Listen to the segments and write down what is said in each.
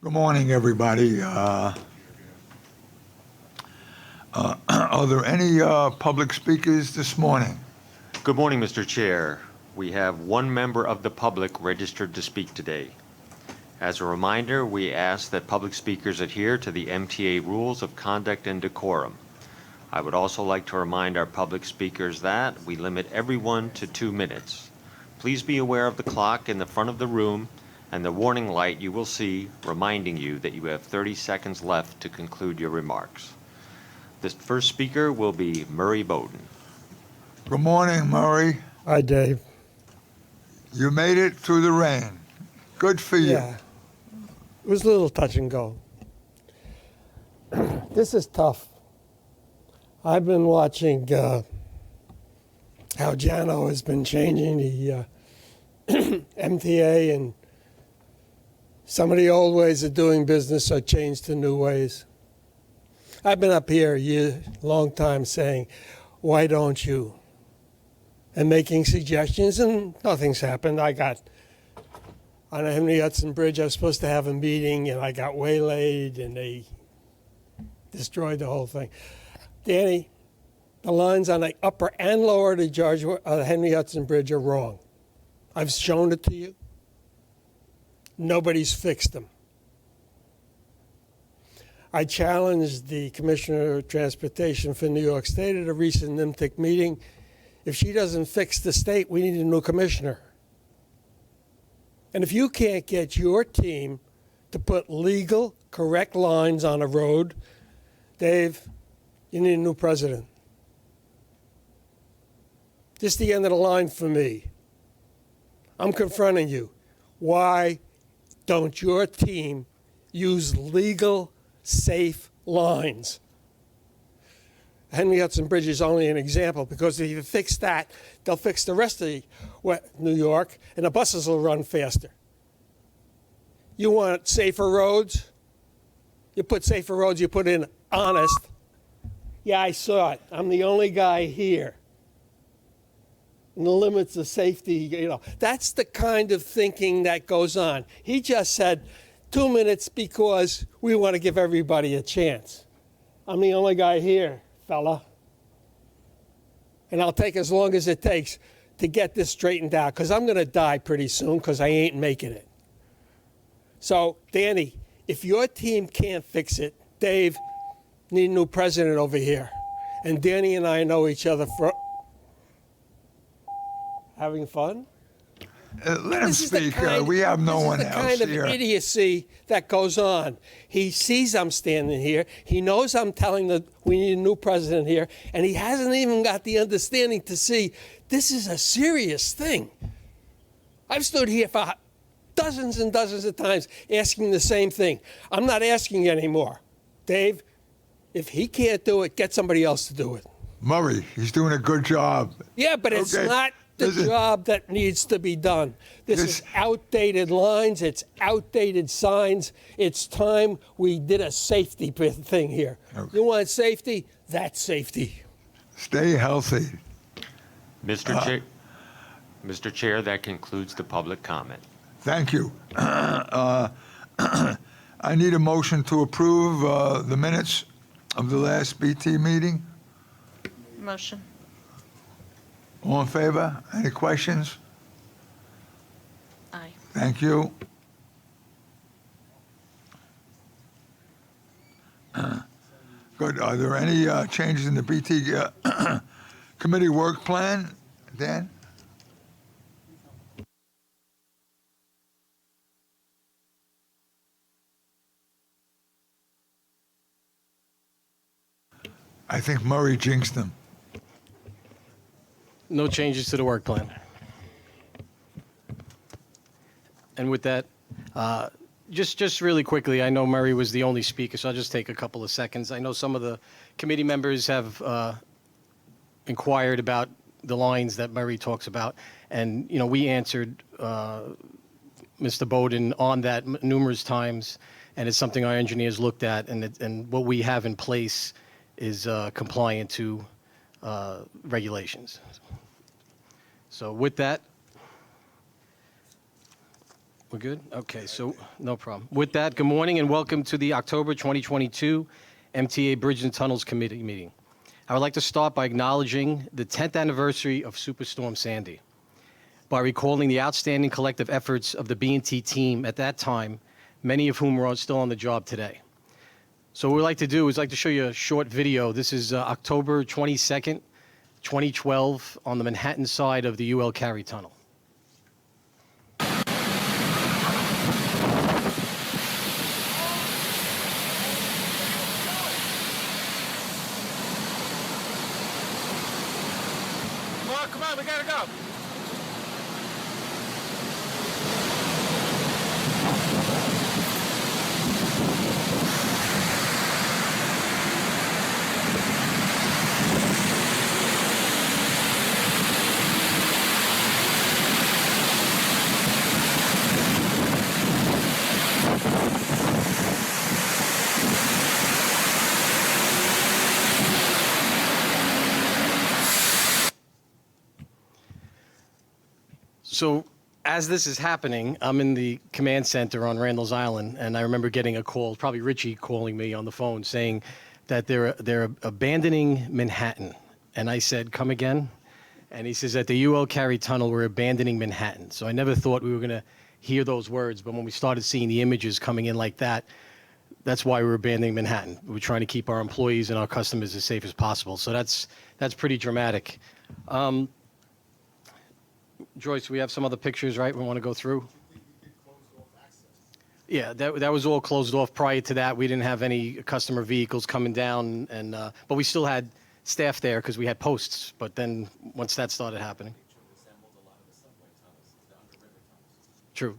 Good morning, everybody. Are there any public speakers this morning? Good morning, Mr. Chair. We have one member of the public registered to speak today. As a reminder, we ask that public speakers adhere to the MTA rules of conduct and decorum. I would also like to remind our public speakers that we limit everyone to 2 minutes. Please be aware of the clock in the front of the room and the warning light you will see reminding you that you have 30 seconds left to conclude your remarks. The first speaker will be Murray Bowden. Good morning, Murray. Hi, Dave. You made it through the rain. Good for you. Yeah, it was a little touch and go. This is tough. I've been watching how Jano has been changing the MTA, and some of the old ways of doing business are changed to new ways. I've been up here a long time saying, why don't you? And making suggestions, and nothing's happened. On the Henry Hudson Bridge, I was supposed to have a meeting, and I got waylaid, and they destroyed the whole thing. Danny, the lines on the upper and lower of the Henry Hudson Bridge are wrong. I've shown it to you. Nobody's fixed them. I challenged the Commissioner of Transportation for New York State at a recent NIMTIC meeting. If she doesn't fix the state, we need a new commissioner. And if you can't get your team to put legal, correct lines on a road, Dave, you need a new president. This is the end of the line for me. I'm confronting you. Why don't your team use legal, safe lines? Henry Hudson Bridge is only an example, because if you fix that, they'll fix the rest of New York, and the buses will run faster. You want safer roads? You put safer roads, you put in honest. Yeah, I saw it. I'm the only guy here. And the limits of safety, that's the kind of thinking that goes on. He just said 2 minutes because we want to give everybody a chance. I'm the only guy here, fella. And I'll take as long as it takes to get this straightened out, because I'm going to die pretty soon, because I ain't making it. So, Danny, if your team can't fix it, Dave, need a new president over here. And Danny and I know each other for... Having fun? Let him speak. We have no one else here. This is the kind of idiocy that goes on. He sees I'm standing here. He knows I'm telling that we need a new president here. And he hasn't even got the understanding to see this is a serious thing. I've stood here for dozens and dozens of times asking the same thing. I'm not asking anymore. Dave, if he can't do it, get somebody else to do it. Murray, he's doing a good job. Yeah, but it's not the job that needs to be done. This is outdated lines. It's outdated signs. It's time we did a safety thing here. Okay. You want safety? That's safety. Stay healthy. Mr. Chair, that concludes the public comment. Thank you. I need a motion to approve the minutes of the last BT meeting. Motion. All in favor? Any questions? Aye. Thank you. Good. Are there any changes in the BT committee work plan, Dan? I think Murray jinxed them. No changes to the work plan. And with that, just really quickly, I know Murray was the only speaker, so I'll just take a couple of seconds. I know some of the committee members have inquired about the lines that Murray talks about, and we answered Mr. Bowden on that numerous times, and it's something our engineers looked at, and what we have in place is compliant to regulations. So with that, We're good? Okay, so no problem. With that, good morning and welcome to the October 2022 MTA Bridge and Tunnels Committee meeting. I would like to start by acknowledging the 10th anniversary of Superstorm Sandy, by recalling the outstanding collective efforts of the B&T team at that time, many of whom are still on the job today. So what we'd like to do is like to show you a short video. This is October 22nd, 2012 on the Manhattan side of the UL Cary Tunnel. Come on, we gotta go. So as this is happening, I'm in the command center on Randall's Island, and I remember getting a call, probably Richie calling me on the phone, saying that they're abandoning Manhattan. And I said, come again? And he says, at the UL Cary Tunnel, we're abandoning Manhattan. So I never thought we were going to hear those words, but when we started seeing the images coming in like that, that's why we're abandoning Manhattan. We're trying to keep our employees and our customers as safe as possible. So that's pretty dramatic. Joyce, we have some other pictures, right, we want to go through? Yeah, that was all closed off. Prior to that, we didn't have any customer vehicles coming down, but we still had staff there because we had posts. But then once that started happening. True.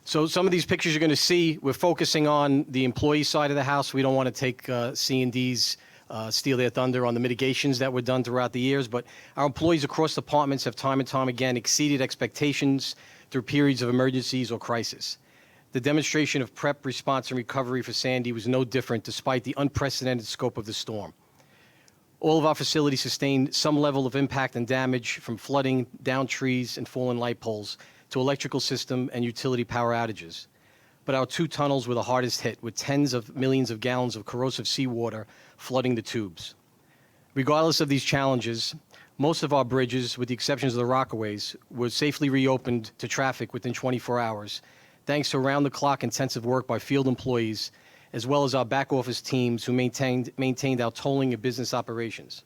So some of these pictures you're going to see, we're focusing on the employee side of the house. We don't want to take C&D's steal their thunder on the mitigations that were done throughout the years, but our employees across departments have time and time again exceeded expectations through periods of emergencies or crisis. The demonstration of prep, response, and recovery for Sandy was no different despite the unprecedented scope of the storm. All of our facilities sustained some level of impact and damage, from flooding, downed trees, and fallen light poles to electrical system and utility power outages. But our two tunnels were the hardest hit, with tens of millions of gallons of corrosive seawater flooding the tubes. Regardless of these challenges, most of our bridges, with the exceptions of the Rockaways, were safely reopened to traffic within 24 hours, thanks to around-the-clock intensive work by field employees, as well as our back-office teams who maintained our tolling and business operations.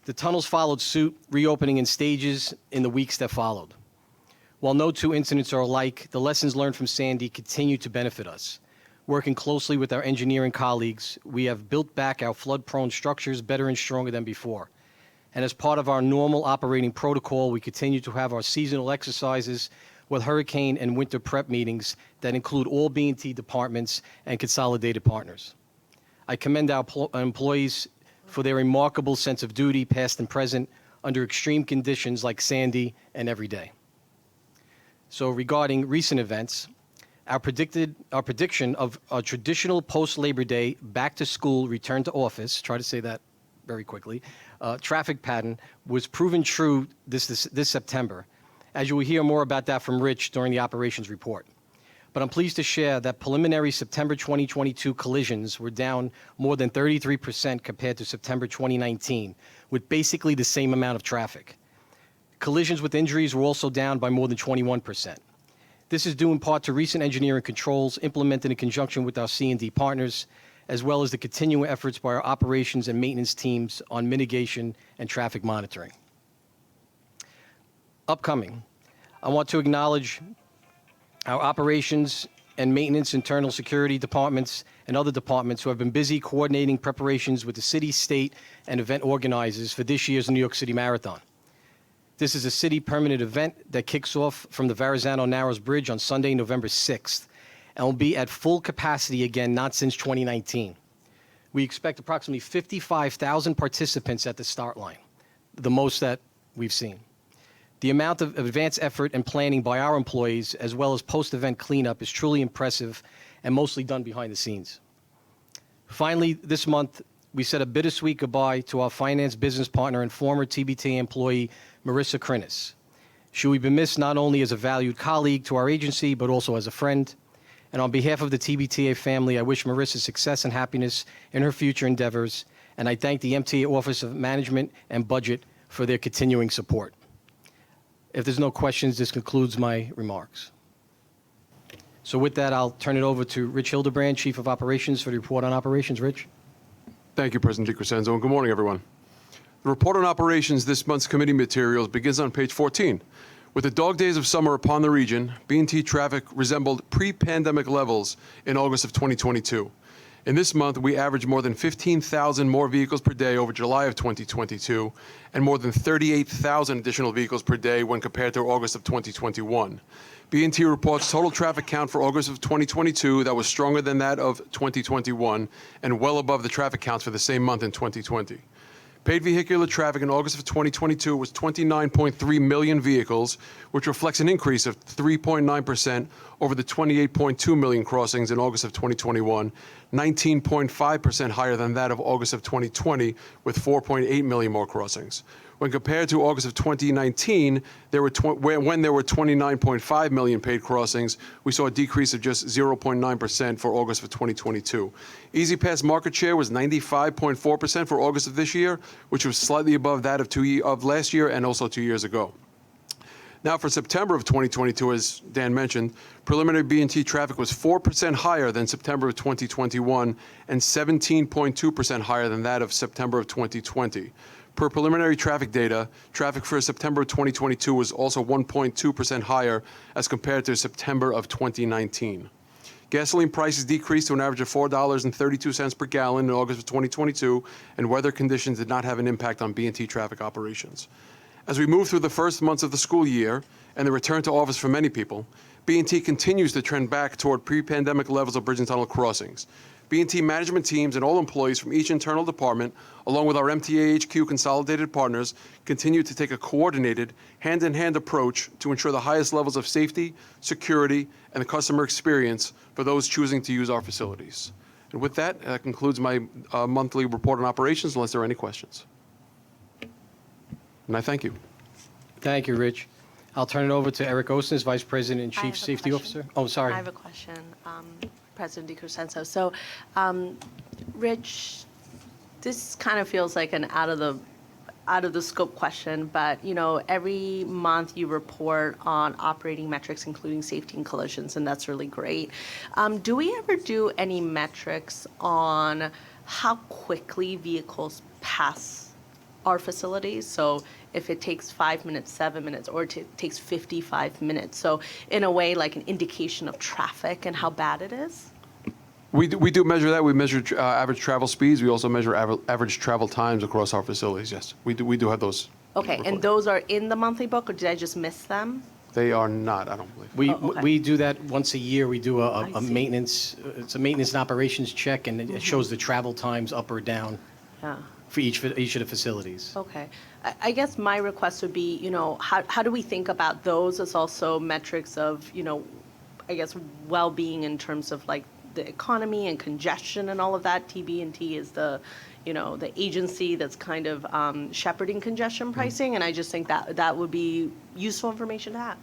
The tunnels followed suit, reopening in stages in the weeks that followed. While no two incidents are alike, the lessons learned from Sandy continue to benefit us. Working closely with our engineering colleagues, we have built back our flood-prone structures better and stronger than before. And as part of our normal operating protocol, we continue to have our seasonal exercises with hurricane and winter prep meetings that include all B&T departments and consolidated partners. I commend our employees for their remarkable sense of duty, past and present, under extreme conditions like Sandy and every day. So regarding recent events, our prediction of a traditional post-Labor Day back-to-school return to office, try to say that very quickly, traffic pattern was proven true this September, as you will hear more about that from Rich during the operations report. But I'm pleased to share that preliminary September 2022 collisions were down more than 33% compared to September 2019, with basically the same amount of traffic. Collisions with injuries were also down by more than 21%. This is due in part to recent engineering controls implemented in conjunction with our C&D partners, as well as the continuing efforts by our operations and maintenance teams on mitigation and traffic monitoring. Upcoming, I want to acknowledge our operations and maintenance, internal security departments, and other departments who have been busy coordinating preparations with the city, state, and event organizers for this year's New York City Marathon. This is a city permanent event that kicks off from the Verrazano Narrows Bridge on Sunday, November 6th, and will be at full capacity again, not since 2019. We expect approximately 55,000 participants at the start line, the most that we've seen. The amount of advanced effort and planning by our employees, as well as post-event cleanup, is truly impressive and mostly done behind the scenes. Finally, this month, we said a bittersweet goodbye to our finance business partner and former TBTA employee, Marissa Krinis. She will be missed not only as a valued colleague to our agency, but also as a friend. And on behalf of the TBTA family, I wish Marissa success and happiness in her future endeavors, and I thank the MTA Office of Management and Budget for their continuing support. If there's no questions, this concludes my remarks. So with that, I'll turn it over to Rich Hildebrand, Chief of Operations, for the report on operations. Rich? Thank you, President DiCrescenzo, and good morning, everyone. The report on operations, this month's committee materials, begins on page 14. With the dog days of summer upon the region, B&T traffic resembled pre-pandemic levels in August of 2022. In this month, we averaged more than 15,000 more vehicles per day over July of 2022, and more than 38,000 additional vehicles per day when compared to August of 2021. B&T reports total traffic count for August of 2022 that was stronger than that of 2021 and well above the traffic counts for the same month in 2020. Paid vehicular traffic in August of 2022 was 29.3 million vehicles, which reflects an increase of 3.9% over the 28.2 million crossings in August of 2021, 19.5% higher than that of August of 2020, with 4.8 million more crossings. When compared to August of 2019, when there were 29.5 million paid crossings, we saw a decrease of just 0.9% for August of 2022. EasyPass market share was 95.4% for August of this year, which was slightly above that of last year and also 2 years ago. Now, for September of 2022, as Dan mentioned, preliminary B&T traffic was 4% higher than September of 2021 and 17.2% higher than that of September of 2020. Per preliminary traffic data, traffic for September of 2022 was also 1.2% higher as compared to September of 2019. Gasoline prices decreased to an average of $4.32 per gallon in August of 2022, and weather conditions did not have an impact on B&T traffic operations. As we move through the first months of the school year and the return to office for many people, B&T continues to trend back toward pre-pandemic levels of bridge and tunnel crossings. B&T management teams and all employees from each internal department, along with our MTA HQ consolidated partners, continue to take a coordinated, hand-in-hand approach to ensure the highest levels of safety, security, and the customer experience for those choosing to use our facilities. And with that, that concludes my monthly report on operations, unless there are any questions. And I thank you. Thank you, Rich. I'll turn it over to Eric Osnes, Vice President and I Chief have a Safety question. Officer. Oh, sorry. I have a question, President DiCrescenzo. So, Rich, this kind of feels like an out of the scope question, but you know, every month you report on operating metrics, including safety and collisions, and that's really great. Do we ever do any metrics on how quickly vehicles pass our facilities? So if it takes 5 minutes, 7 minutes, or it takes 55 minutes. So in a way, like an indication of traffic and how bad it is? We do measure that. We measure average travel speeds. We also measure average travel times across our facilities, yes. We do have those. Okay, and recorded. those are in the monthly book, or did I just miss them? They are not, I don't believe. We, okay. we do that once a year. We do I a see. maintenance, it's a maintenance and operations check, and it shows the travel times up or down Yeah. for each of the facilities. Okay. I guess my request would be, you know, how do we think about those as also metrics of, you know, I guess, well-being in terms of like the economy and congestion and all of that? TB&T is the, you know, the agency that's kind of shepherding congestion pricing, and I just think that would be useful information to have.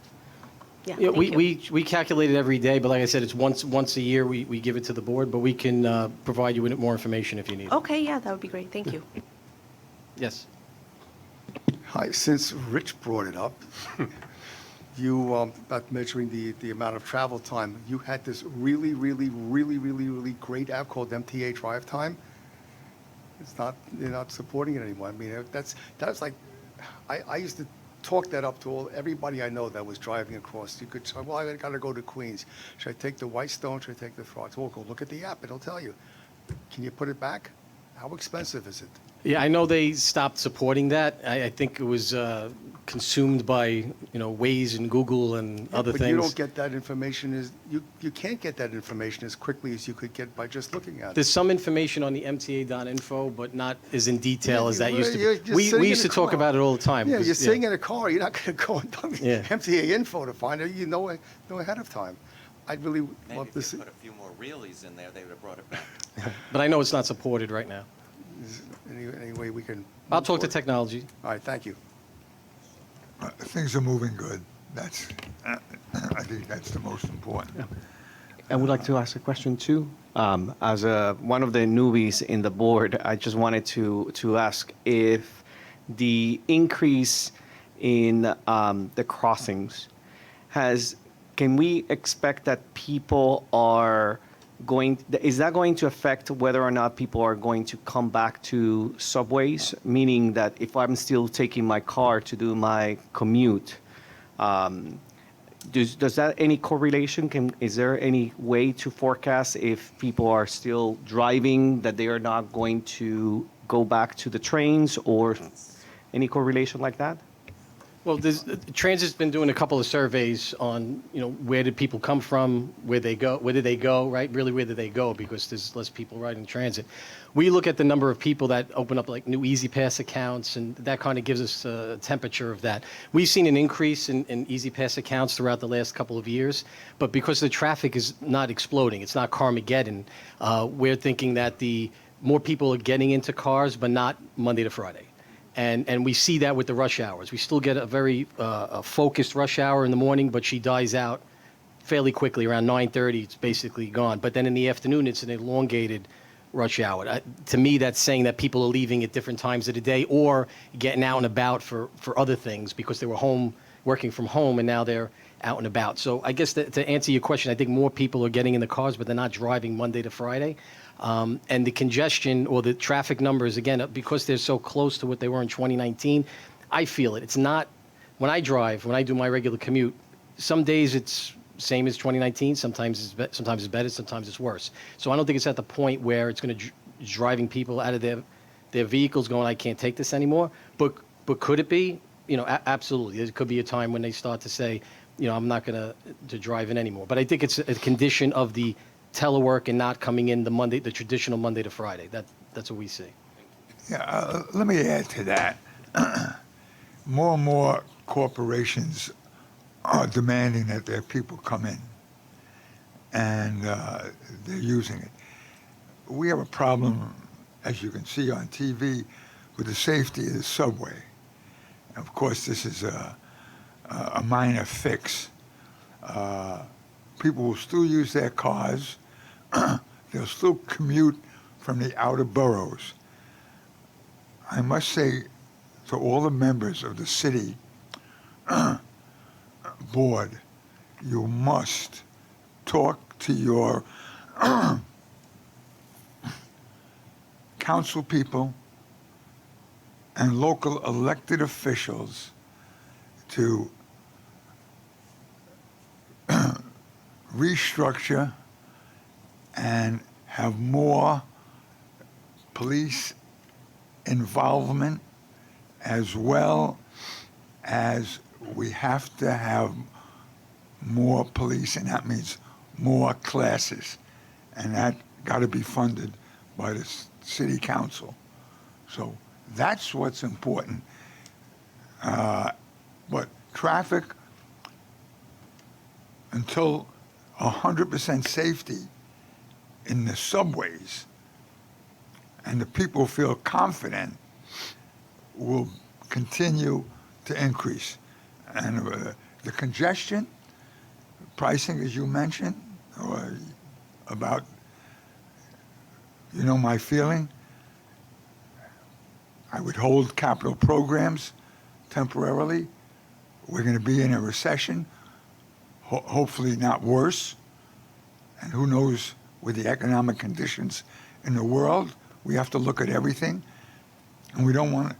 Yeah, Yeah, thank you. we calculate it every day, but like I said, it's once a year we give it to the board, but we can provide you with more information if you need it. Okay, yeah, that would be great. Thank you. Yes. Hi, since Rich brought it up, you, about measuring the amount of travel time, you had this really great app called MTA Drive Time. It's not, they're not supporting it anymore. I mean, that's like, I used to talk that up to everybody I know that was driving across. You could say, well, I gotta go to Queens. Should I take the Whitestone? Should I take the Throgs? Well, go look at the app, it'll tell you. Can you put it back? How expensive is it? Yeah, I know they stopped supporting that. I think it was consumed by, you know, Waze and Google and other But things. you don't get that information you can't get that information as quickly as you could get by just looking at it. There's some information on the MTA.info, but not as in detail as that used You're to be. just We sitting used in to a talk car. about it all the time. Yeah, 'cause, you're sitting in a car, you're not gonna go on Yeah. MTA info to find it, you know ahead of time. I'd really Maybe love if to you see. put a few more reelies in there, they would have brought it back. But I know it's not supported right now. Any way we can. I'll move talk to forward? technology. All right, thank you. things are moving good. That's, I think that's the most important. I would like to ask a question too. As one of the newbies in the board, I just wanted to ask if the increase in the crossings can we expect that people are is that going to affect whether or not people are going to come back to subways? Meaning that if I'm still taking my car to do my commute, does that any correlation? Is there any way to forecast if people are still driving that they are not going to go back to the trains, or any correlation like that? Well, Transit's been doing a couple of surveys on, where did people come from, where did they go, right? Really, where did they go? Because there's less people riding transit. We look at the number of people that open up like new Easy Pass accounts, and that kind of gives us a temperature of that. We've seen an increase in Easy Pass accounts throughout the last couple of years, but because the traffic is not exploding, it's not Carmageddon, we're thinking that more people are getting into cars, but not Monday to Friday. And we see that with the rush hours. We still get a very focused rush hour in the morning, but she dies out fairly quickly. Around 9:30, it's basically gone. But then in the afternoon, it's an elongated rush hour. To me, that's saying that people are leaving at different times of the day or getting out and about for other things because they were home, working from home, and now they're out and about. So I guess to answer your question, I think more people are getting in the cars, but they're not driving Monday to Friday. And the congestion or the traffic numbers, again, because they're so close to what they were in 2019, I feel it. It's not, when I do my regular commute, some days it's same as 2019, sometimes it's better, sometimes it's worse. So I don't think it's at the point where it's going to driving people out of their vehicles going, I can't take this anymore. But could it be? Absolutely. There could be a time when they start to say, I'm not going to drive in anymore. But I think it's a condition of the telework and not coming in the traditional Monday to Friday. That's what we see. Yeah, let me add to that. More and more corporations are demanding that their people come in, and they're using it. We have a problem, as you can see on TV, with the safety of the subway. Of course, this is a minor fix. People will still use their cars. They'll still commute from the outer boroughs. I must say to all the members of the city board, you must talk to your council people and local elected officials to restructure and have more police involvement, as well as we have to have more police, and that means more classes, and that got to be funded by the city council. So that's what's important. But traffic, until 100% safety in the subways and the people feel confident, will continue to increase. And the congestion, pricing, as you mentioned, or about, my feeling, I would hold capital programs temporarily. We're going to be in a recession, hopefully not worse. And who knows with the economic conditions in the world, we have to look at everything. And we don't want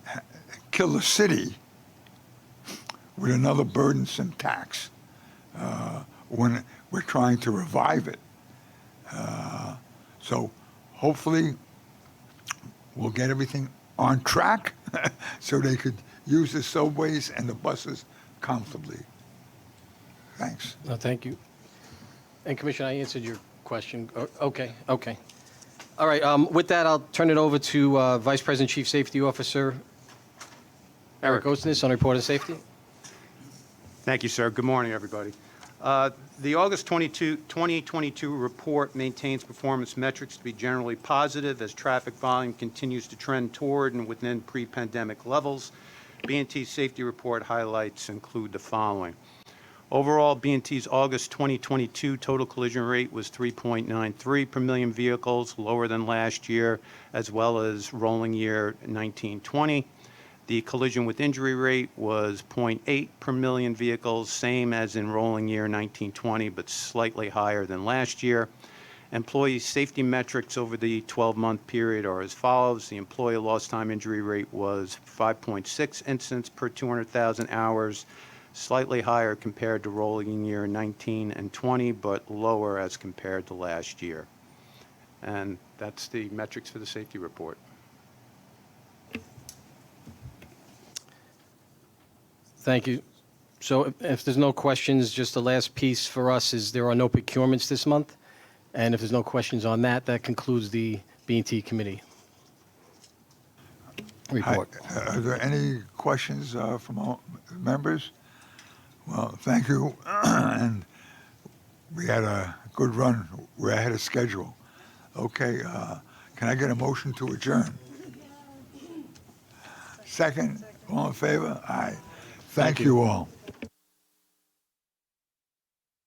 to kill the city with another burdensome tax when we're trying to revive it. So hopefully we'll get everything on track so they could use the subways and the buses comfortably. Thanks. No, thank you. And Commissioner, I answered your question. Okay. All right, with that, I'll turn it over to Vice President Chief Safety Officer Eric Osternis on report of safety. Thank you, sir. Good morning, everybody. The August 2022 report maintains performance metrics to be generally positive as traffic volume continues to trend toward and within pre-pandemic levels. B&T safety report highlights include the following. Overall, B&T's August 2022 total collision rate was 3.93 per million vehicles, lower than last year, as well as rolling year 1920. The collision with injury rate was 0.8 per million vehicles, same as in rolling year 1920, but slightly higher than last year. Employee safety metrics over the 12-month period are as follows. The employee lost time injury rate was 5.6 incidents per 200,000 hours, slightly higher compared to rolling year 19 and 20, but lower as compared to last year. And that's the metrics for the safety report. Thank you. So if there's no questions, just the last piece for us is there are no procurements this month. And if there's no questions on that, that concludes the B&T committee report. Are there any questions from all members? Well, thank you. And we had a good run. We're ahead of schedule. Okay, can I get a motion to adjourn? Second, all in favor? Aye. Thank you all.